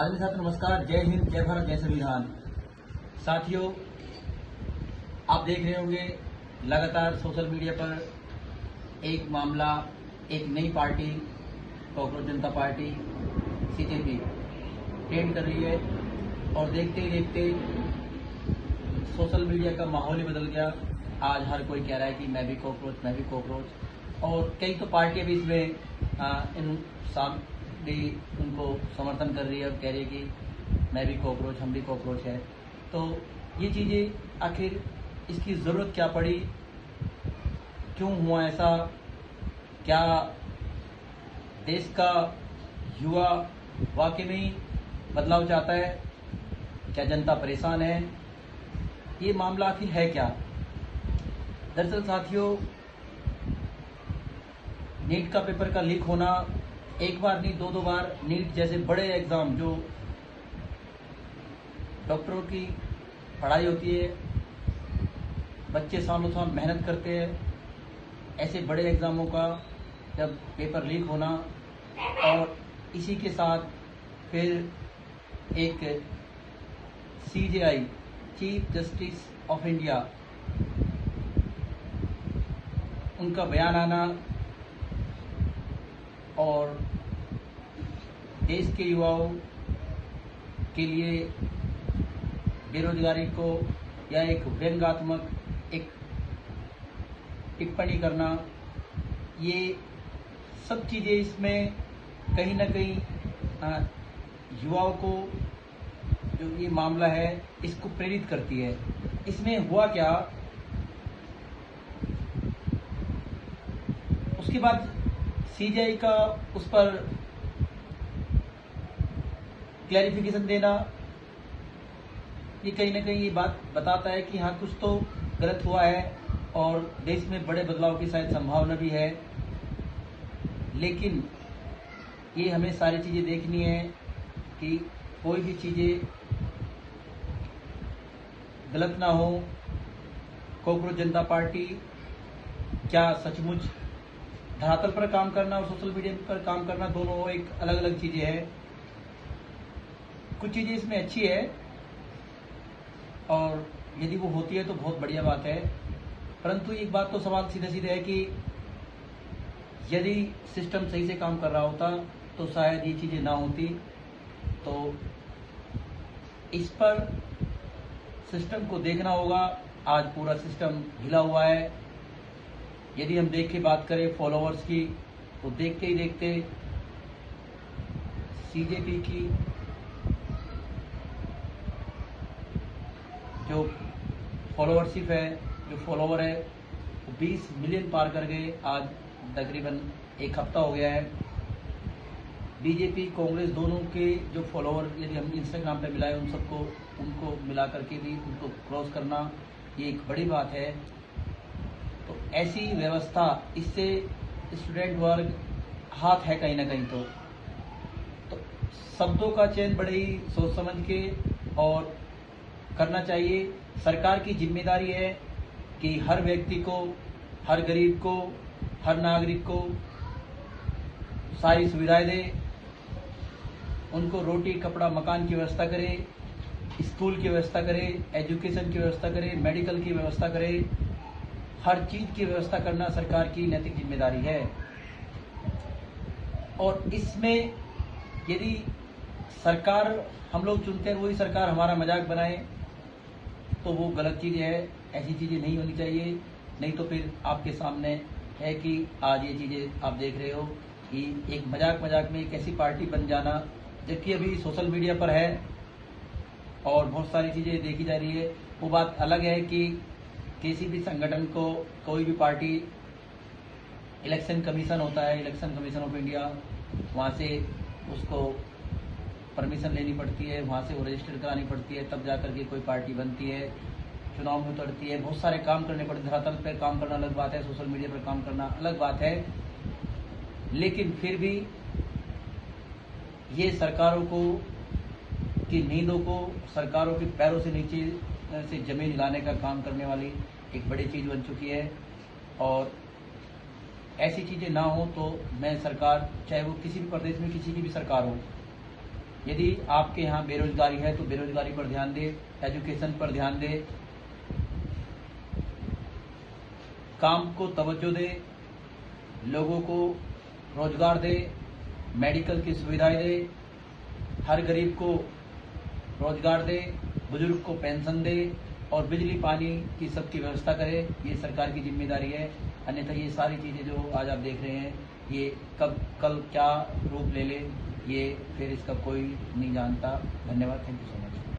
आदमी साथियों नमस्कार, जय हिंद, जय भारत, जय संविधान। साथियों, आप देख रहे होंगे लगातार सोशल मीडिया पर एक मामला, एक नई पार्टी कॉकरोच जनता पार्टी सीजेपी ट्रेंड कर रही है और देखते ही देखते सोशल मीडिया का माहौल ही बदल गया। आज हर कोई कह रहा है कि मैं भी कॉकरोच, मैं भी कॉकरोच, और कई तो पार्टियां भी इसमें भी उनको समर्थन कर रही है और कह रही है कि मैं भी कॉकरोच, हम भी कॉकरोच है। तो ये चीज़ें आखिर इसकी ज़रूरत क्या पड़ी, क्यों हुआ ऐसा? क्या देश का युवा वाकई में ही बदलाव चाहता है? क्या जनता परेशान है? ये मामला आखिर है क्या? दरअसल साथियों, नीट का पेपर का लीक होना एक बार नहीं, दो बार नीट जैसे बड़े एग्जाम जो डॉक्टरों की पढ़ाई होती है, बच्चे सालों साल मेहनत करते हैं, ऐसे बड़े एग्जामों का जब पेपर लीक होना और इसी के साथ फिर एक CJI, chief justice of India, उनका बयान आना और देश के युवाओं के लिए बेरोजगारी को या एक व्यंग्यात्मक एक टिप्पणी करना, ये सब चीज़ें इसमें कहीं ना कहीं युवाओं को जो ये मामला है इसको प्रेरित करती है। इसमें हुआ क्या, उसके बाद सीजेआई का उस पर क्लैरिफिकेशन देना, ये कहीं ना कहीं ये बात बताता है कि हाँ, कुछ तो गलत हुआ है और देश में बड़े बदलाव की शायद संभावना भी है। लेकिन ये हमें सारी चीज़ें देखनी है कि कोई भी चीज़ें गलत ना हो। कॉकरोच जनता पार्टी क्या सचमुच धरातल पर काम करना और सोशल मीडिया पर काम करना दोनों एक अलग अलग चीज़ें हैं। कुछ चीज़ें इसमें अच्छी है और यदि वो होती है तो बहुत बढ़िया बात है, परंतु एक बात तो सवाल सीधे सीधे है कि यदि सिस्टम सही से काम कर रहा होता तो शायद ये चीज़ें ना होती। तो इस पर सिस्टम को देखना होगा। आज पूरा सिस्टम हिला हुआ है। यदि हम देख के बात करें फॉलोअर्स की, तो देखते ही देखते सीजेपी की जो फॉलोअरशिप है, जो फॉलोवर है, वो 20 मिलियन पार कर गए। आज तकरीबन एक हफ्ता हो गया है। बीजेपी कांग्रेस दोनों के जो फॉलोवर यदि हम इंस्टाग्राम पे मिलाएं, उन सबको उनको मिला करके भी उनको क्रॉस करना, ये एक बड़ी बात है। तो ऐसी व्यवस्था, इससे स्टूडेंट वर्ग हाथ है कहीं ना कहीं। तो शब्दों का चयन बड़े ही सोच समझ के और करना चाहिए। सरकार की जिम्मेदारी है कि हर व्यक्ति को, हर गरीब को, हर नागरिक को सारी सुविधाएं दे, उनको रोटी कपड़ा मकान की व्यवस्था करे, स्कूल की व्यवस्था करे, एजुकेशन की व्यवस्था करे, मेडिकल की व्यवस्था करे। हर चीज़ की व्यवस्था करना सरकार की नैतिक जिम्मेदारी है। और इसमें यदि सरकार हम लोग चुनते हैं, वही सरकार हमारा मजाक बनाए, तो वो गलत चीज़ है। ऐसी चीज़ें नहीं होनी चाहिए। नहीं तो फिर आपके सामने है कि आज ये चीज़ें आप देख रहे हो कि एक मजाक मजाक में एक ऐसी पार्टी बन जाना, जबकि अभी सोशल मीडिया पर है और बहुत सारी चीज़ें देखी जा रही है। वो बात अलग है कि किसी भी संगठन को, कोई भी पार्टी, इलेक्शन कमीशन होता है, इलेक्शन कमीशन ऑफ इंडिया, वहाँ से उसको परमिशन लेनी पड़ती है, वहाँ से वो रजिस्टर करानी पड़ती है, तब जाकर के कोई पार्टी बनती है, चुनाव में उतरती है। बहुत सारे काम करने पड़ते हैं। धरातल पर काम करना अलग बात है, सोशल मीडिया पर काम करना अलग बात है। लेकिन फिर भी ये सरकारों को की नींदों को, सरकारों के पैरों से नीचे से जमीन हिलाने का काम करने वाली एक बड़ी चीज़ बन चुकी है। और ऐसी चीज़ें ना हो तो मैं सरकार, चाहे वो किसी भी प्रदेश में किसी की भी सरकार हो, यदि आपके यहाँ बेरोजगारी है तो बेरोजगारी पर ध्यान दे, एजुकेशन पर ध्यान दे, काम को तवज्जो दे, लोगों को रोजगार दे, मेडिकल की सुविधाएं दे, हर गरीब को रोजगार दे, बुजुर्ग को पेंशन दे और बिजली पानी की सबकी व्यवस्था करे। ये सरकार की जिम्मेदारी है। अन्यथा ये सारी चीज़ें जो आज आप देख रहे हैं ये कब कल क्या रूप ले ले ये फिर इसका कोई नहीं जानता। धन्यवाद। Thank you so much.